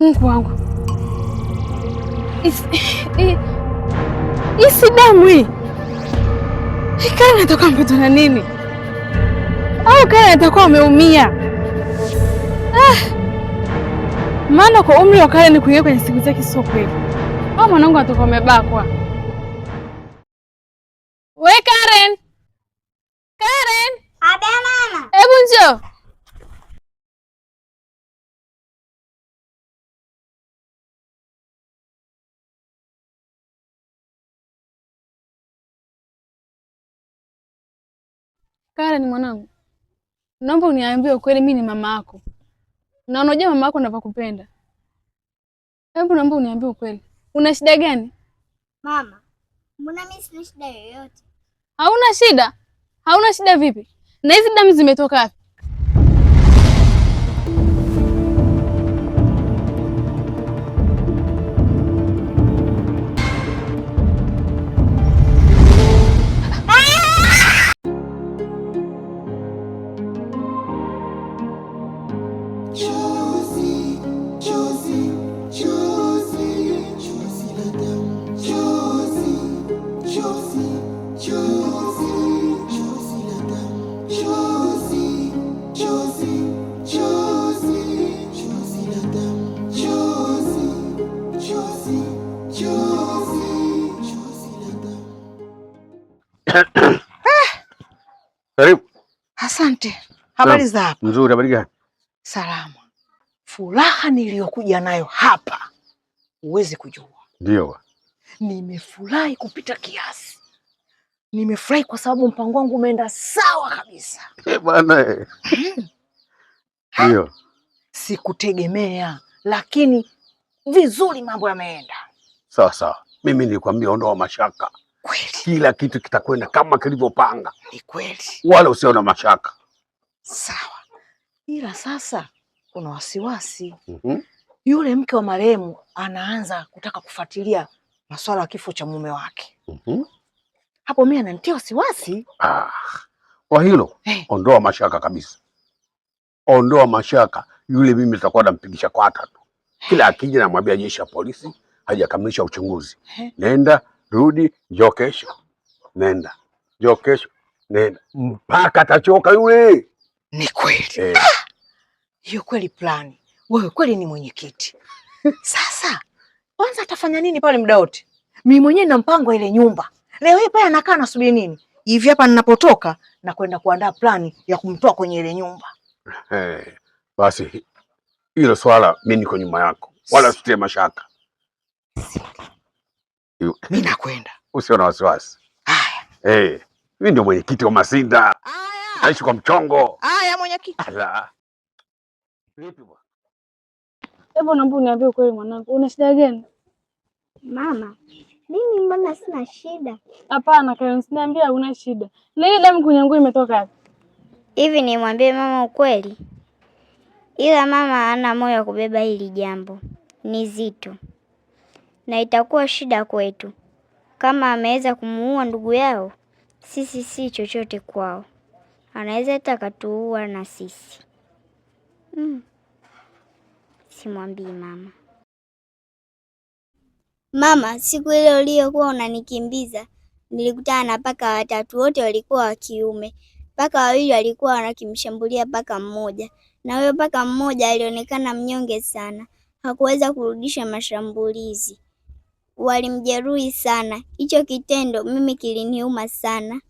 Mungu wangu. Isi damu hii. Karen atakuwa amepatwa na nini? Au Karen atakuwa ameumia? Maana kwa umri wa Karen kuingia kwenye siku zake sio kweli. Au mwanangu atakuwa amebakwa. We Karen! Karen! Abe mama. Hebu njoo. Karen mwanangu. Naomba uniambie ukweli, mimi ni mama yako. Na unajua mama yako anavyokupenda. Hebu naomba uniambie ukweli. Una shida gani? Mama, mbona mimi sina shida yoyote? Hauna shida? Hauna shida vipi? Na hizi damu zimetoka wapi? Karibu. Asante. Habari za hapa? Nzuri, habari gani? Salama. Furaha niliyokuja nayo hapa huwezi kujua. Ndio. Nimefurahi kupita kiasi. Nimefurahi kwa sababu mpango wangu umeenda sawa kabisa. Bwana. Ndio. Sikutegemea, lakini vizuri mambo yameenda. Sawa sawa. Mimi nilikwambia ondoa mashaka. Kweli. Kila kitu kitakwenda kama kilivyopanga. Ni kweli. Wala usiona mashaka. Sawa. Ila sasa kuna wasiwasi. Yule mke wa marehemu anaanza kutaka kufuatilia masuala ya kifo cha mume wake. Hapo mimi ananitia wasiwasi. Kwa hilo ondoa mashaka kabisa. Ondoa mashaka. Yule mimi nitakuwa nampigisha kwata tu. Kila akija namwambia jeshi la polisi hajakamilisha uchunguzi. Nenda, rudi, njoo kesho. Nenda, njoo kesho. Nenda. Mpaka atachoka yule. Ni kweli. Hiyo kweli plani. Wewe kweli ni mwenyekiti. Sasa kwanza atafanya nini pale muda wote? Mimi mwenyewe na mpango ile nyumba. Leo hii pale anakaa nasubiri nini? Hivi hapa ninapotoka na kwenda kuandaa plani ya kumtoa kwenye ile nyumba. Basi hilo swala mimi niko nyuma yako. Wala usitie mashaka. Mimi nakwenda. Usiona wasiwasi. Haya. Mimi ndio mwenyekiti wa Masinda. Haya. Naishi kwa mchongo. Haya mwenyekiti. Ala. Vipi bwana? Hebu naomba uniambie ukweli mwanangu. Una shida gani? Mama, mimi mbona sina shida? Hapana, Karen, usiniambie una shida. Na ile damu kwenye nguo imetoka wapi? Hivi nimwambie mama ukweli? Ila mama hana moyo wa kubeba hili jambo. Ni zito. Na itakuwa shida kwetu. Kama ameweza kumuua ndugu yao, sisi si chochote kwao. Anaweza hata akatuua na sisi. Simwambii mama. Mama, siku ile uliyokuwa unanikimbiza, nilikutana na paka watatu, wote walikuwa wa kiume. Paka wawili walikuwa wanakimshambulia paka mmoja, na huyo paka mmoja alionekana mnyonge sana, hakuweza kurudisha mashambulizi. Walimjeruhi sana. Hicho kitendo mimi kiliniuma sana.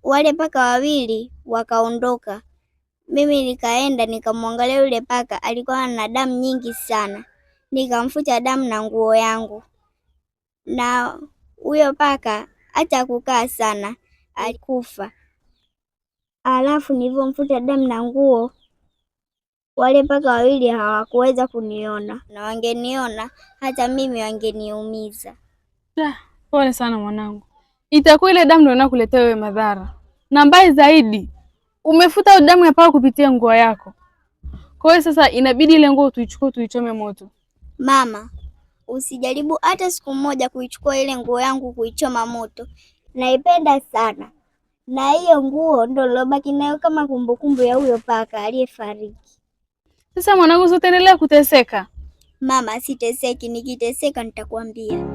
Wale paka wawili wakaondoka. Mimi nikaenda nikamwangalia yule paka, alikuwa na damu nyingi sana. Nikamfuta damu na nguo yangu. Na huyo paka hata kukaa sana, alikufa. Alafu nilivyomfuta damu na nguo, wale paka wawili hawakuweza kuniona, na wangeniona hata mimi wangeniumiza. Pole sana mwanangu. Itakuwa ile damu ndio inakuletea wewe madhara. Na mbaya zaidi, umefuta damu ya paka kupitia nguo yako. Kwa hiyo sasa inabidi ile nguo tuichukue tuichome moto. Mama, usijaribu hata siku moja kuichukua ile nguo yangu kuichoma moto. Naipenda sana. Na hiyo nguo ndio nilobaki nayo kama kumbukumbu ya huyo paka aliyefariki. Sasa mwanangu, utaendelea kuteseka. Mama, siteseki, nikiteseka nitakwambia.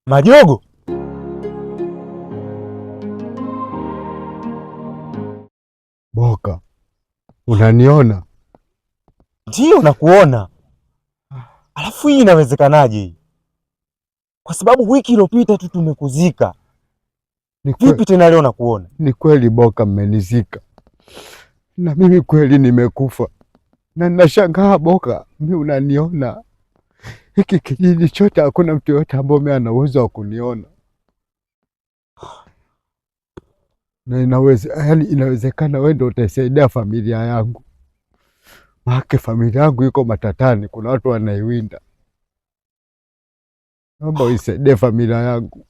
Majogo, Boka, unaniona? ndiyo nakuona. Alafu hii inawezekanaje hii? Kwa sababu wiki iliyopita tu tumekuzika. Vipi tena leo nakuona? Ni kweli Boka, mmenizika na mimi kweli nimekufa, na ninashangaa Boka, mimi unaniona? Hiki kijiji chote hakuna mtu yote ambaye mimi ana uwezo wa kuniona, na inawezekana wewe ndio utasaidia familia yangu, maana familia yangu iko matatani, kuna watu wanaiwinda. Naomba uisaidie familia yangu.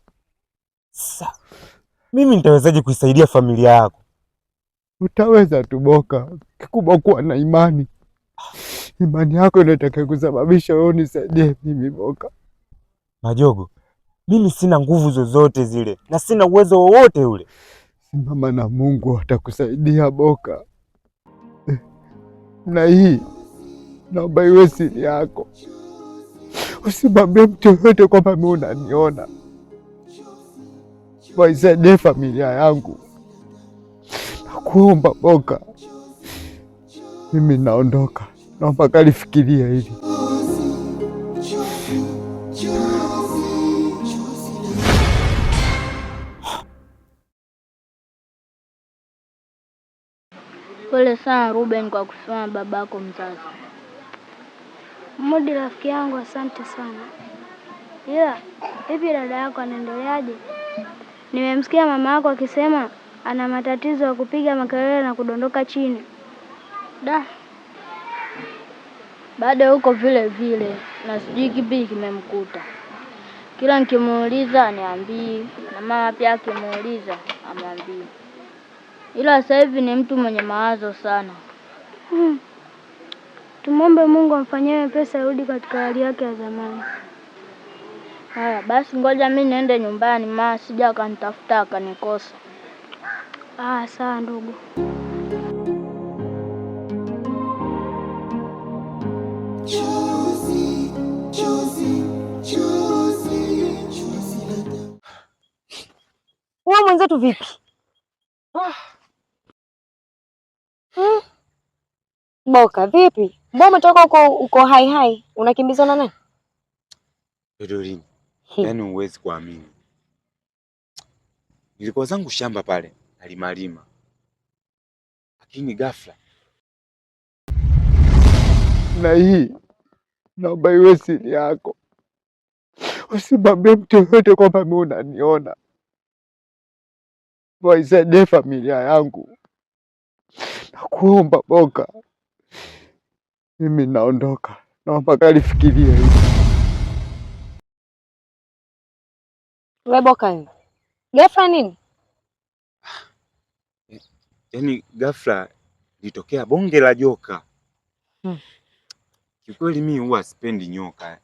Sasa mimi nitawezaje kuisaidia familia yako? Utaweza tu Boka, kikubwa kuwa na imani. Imani yako ndio itakayokusababisha wewe unisaidie mimi Boka. Majogo, mimi sina nguvu zozote zile na sina uwezo wowote ule. Simama na Mungu atakusaidia Boka. Na hii naomba iwe siri yako, usimwambie mtu yoyote kwamba mimi unaniona. Waisaidie familia yangu, nakuomba Boka. Mimi naondoka, naomba kalifikiria hili. Pole sana Ruben kwa kusimama babako mzazi. Mudi rafiki yangu, asante sana. Ila hivi dada yako anaendeleaje? Nimemsikia mama yako akisema ana matatizo ya kupiga makelele na kudondoka chini. Bado huko vile vile na sijui kipi kimemkuta. Kila nikimuuliza aniambii, na mama pia akimuuliza amwambii. Ila sasa hivi ni mtu mwenye mawazo sana. Tumombe Mungu amfanyie pesa irudi katika hali yake ya zamani. Haya basi, ngoja mimi niende nyumbani, maana sija akanitafuta akanikosa. Sawa ndugu. Wewe mwenzetu vipi? Boka vipi? Mbona umetoka uko hai? Unakimbizana na nani? Dorine, yaani huwezi kuamini. Nilikuwa zangu shamba pale, nalimalima. Lakini ghafla. Na hii naomba iwe siri yako, usimwambie mtu yoyote kwamba mimi unaniona. Waisaidie familia yangu, nakuomba Boka. Mimi naondoka, naomba kalifikiria hili. Wewe Boka, ghafla nini? Yaani ghafla litokea bonge la joka. Kikweli mimi huwa sipendi nyoka.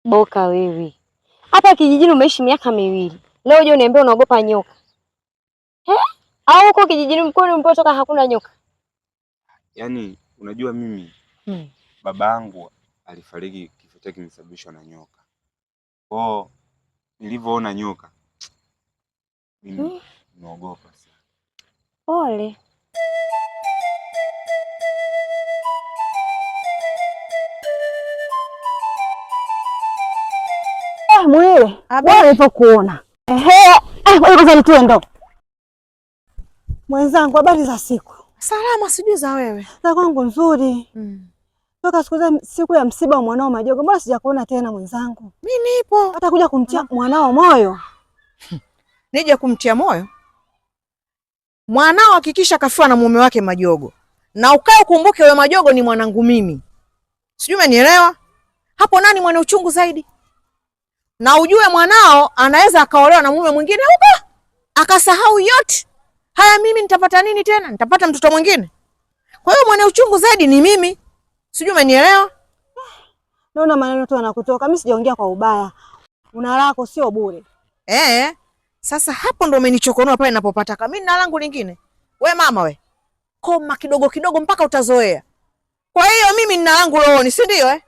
Boka wewe, hapa kijijini umeishi miaka 2. Leo je uniambia unaogopa nyoka? Au huko kijijini mkono mpotoka hakuna nyoka? Yaani unajua mimi baba yangu alifariki kifo chake kimesababishwa na nyoka. Kwa nilivyoona nyoka mimi naogopa sana. Pole. Mwile, bwana nilipokuona. Wewe kwanza nituendo. Mwenzangu, habari za siku? Salama, sijui za wewe. Za kwangu nzuri. Toka siku ya msiba wa mwanao Majogo, mbona sijakuona tena mwenzangu? Mimi nipo. Hata kuja kumtia mwanao moyo. Nije kumtia moyo? Mwanao hakikisha kafiwa na mume wake Majogo. Na ukae ukumbuke yule Majogo ni mwanangu mimi. Sijui umenielewa? Hapo nani mwenye uchungu zaidi? Na ujue mwanao anaweza akaolewa na mume mwingine huko, akasahau yote. Haya, mimi nitapata nini tena? Nitapata mtoto mwingine. Kwa hiyo mwenye uchungu zaidi ni mimi. Sijui umenielewa? Naona maneno tu yanakutoka. Mimi sijaongea kwa ubaya. Una lako sio bure. Sasa hapo ndo umenichokonoa pale ninapopata kama mimi na langu lingine. We mama we. Koma kidogo kidogo mpaka utazoea. Kwa hiyo mimi nina langu rohoni, si ndio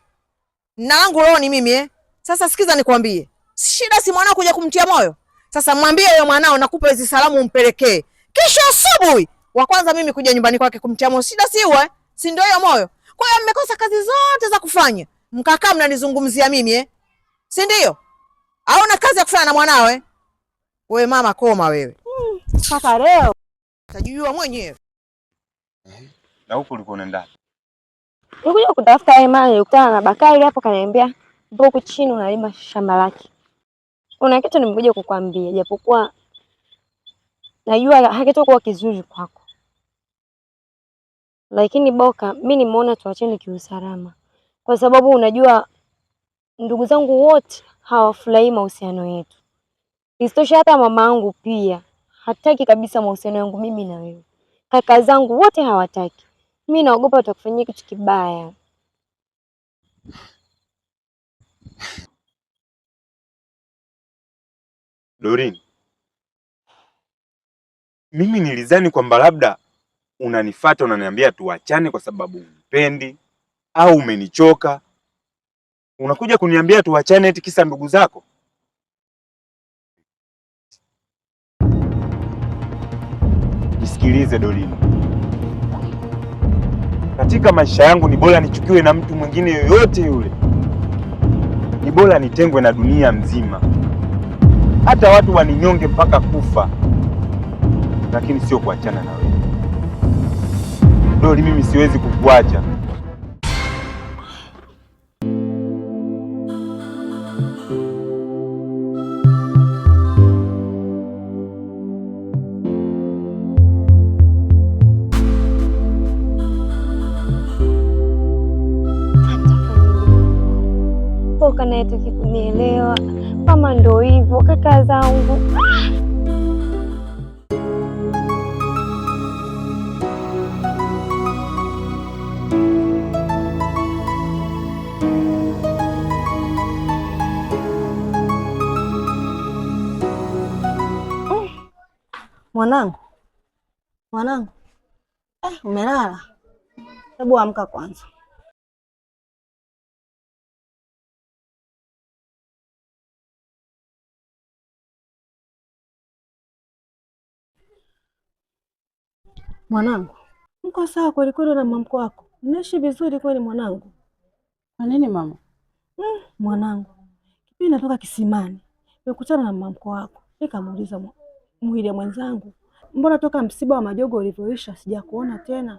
Nina langu rohoni mimi Sasa sikiza nikwambie. Shida si mwanao kuja kumtia moyo. Sasa mwambie yule mwanao nakupa hizo salamu umpelekee. Kisha asubuhi wa kwanza mimi kuja nyumbani kwake kumtia moyo. Shida si wewe, si ndio hiyo moyo. Kwa hiyo mmekosa kazi zote za kufanya. Mkakaa mnanizungumzia mimi Si ndio? Hauna kazi ya kufanya na mwanao Wewe mama koma wewe. Mpaka leo utajijua mwenyewe. Na huko ulikuwa unaenda? Nilikuja kutafuta Emma, nilikutana na Bakari hapo kaniambia huko chini unalima shamba lake. Kuna kitu nimekuja kukwambia japokuwa najua hakitakuwa kizuri kwako. Lakini Boka, mimi nimeona tuachane kiusalama. Kwa sababu unajua ndugu zangu wote hawafurahi mahusiano yetu. Isitoshe hata mama yangu pia hataki kabisa mahusiano yangu mimi na wewe. Kaka zangu wote hawataki. Mimi naogopa utakufanyia kitu kibaya. Doreen, mimi nilizani kwamba labda unanifuata unaniambia tuachane kwa sababu unipendi au umenichoka. Unakuja kuniambia tuachane eti kisa ndugu zako? Nisikilize Doreen. Katika maisha yangu ni bora nichukiwe na mtu mwingine yoyote yule. Ni bora nitengwe na dunia mzima. Hata watu waninyonge mpaka kufa. Lakini sio kuachana na wewe. Dori, mimi siwezi kukuacha. Boka naye tukikunielewa kama ndo hivyo kaka zangu. Mwanangu, umelala? Hebu amka kwanza. Mwanangu, mko sawa kweli kweli na mamko wako? Mnaishi vizuri kweli mwanangu? Kwa nini mama? Mwanangu, kipindi natoka kisimani nimekutana na mamko wako. Nikamuuliza mwili mwenzangu, mbona toka msiba wa Majogo ulivyoisha sijakuona tena?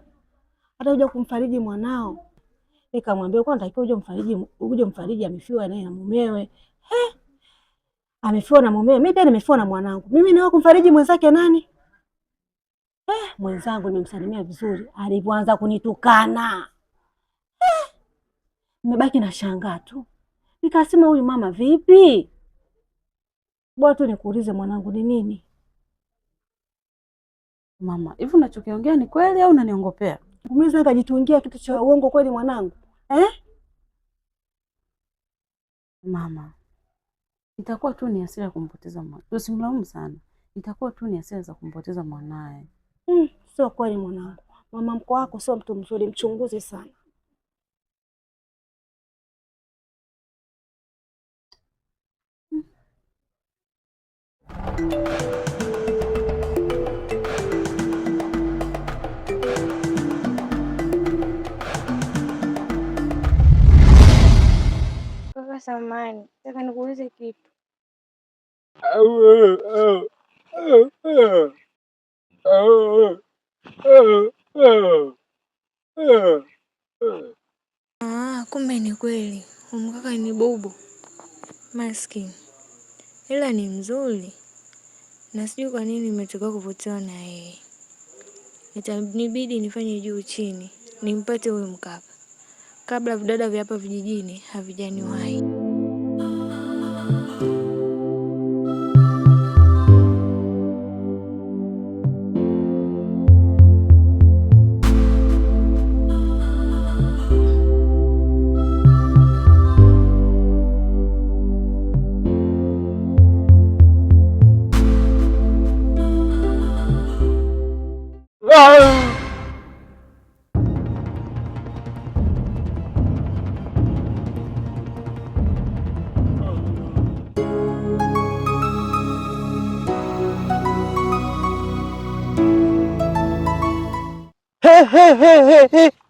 Hata kuja kumfariji mwanao. Nikamwambia kwa natakiwa uje mfariji amefiwa naye na mumewe. Amefiwa na mumewe. Mimi pia nimefiwa na mwanangu. Mimi na kumfariji mwenzake nani? Mwenzangu nimemsalimia vizuri, alipoanza kunitukana. Nimebaki na shangaa tu. Nikasema huyu mama vipi? Bora tu nikuulize mwanangu ni nini? Mama, hivi unachokiongea ni kweli au unaniongopea? Umiza akajitungia kitu cha uongo kweli mwanangu? Mama, itakuwa tu ni hasira kumpoteza mwana. Usimlaumu sana. Itakuwa tu ni hasira za kumpoteza mwanae. Sio kweli mwanangu. Mama mko wako sio mtu mzuri, mchunguze sana. Kaka samani, nataka nikuulize kitu. Kumbe ni kweli umkaka ni bubu maskini, ila ni mzuri na sijui kwa nini nimetoka kuvutiwa na yeye. Itanibidi nifanye juu chini nimpate huyu mkaka, kabla vidada vya hapa vijijini havijaniwahi. He, he, he, he, he.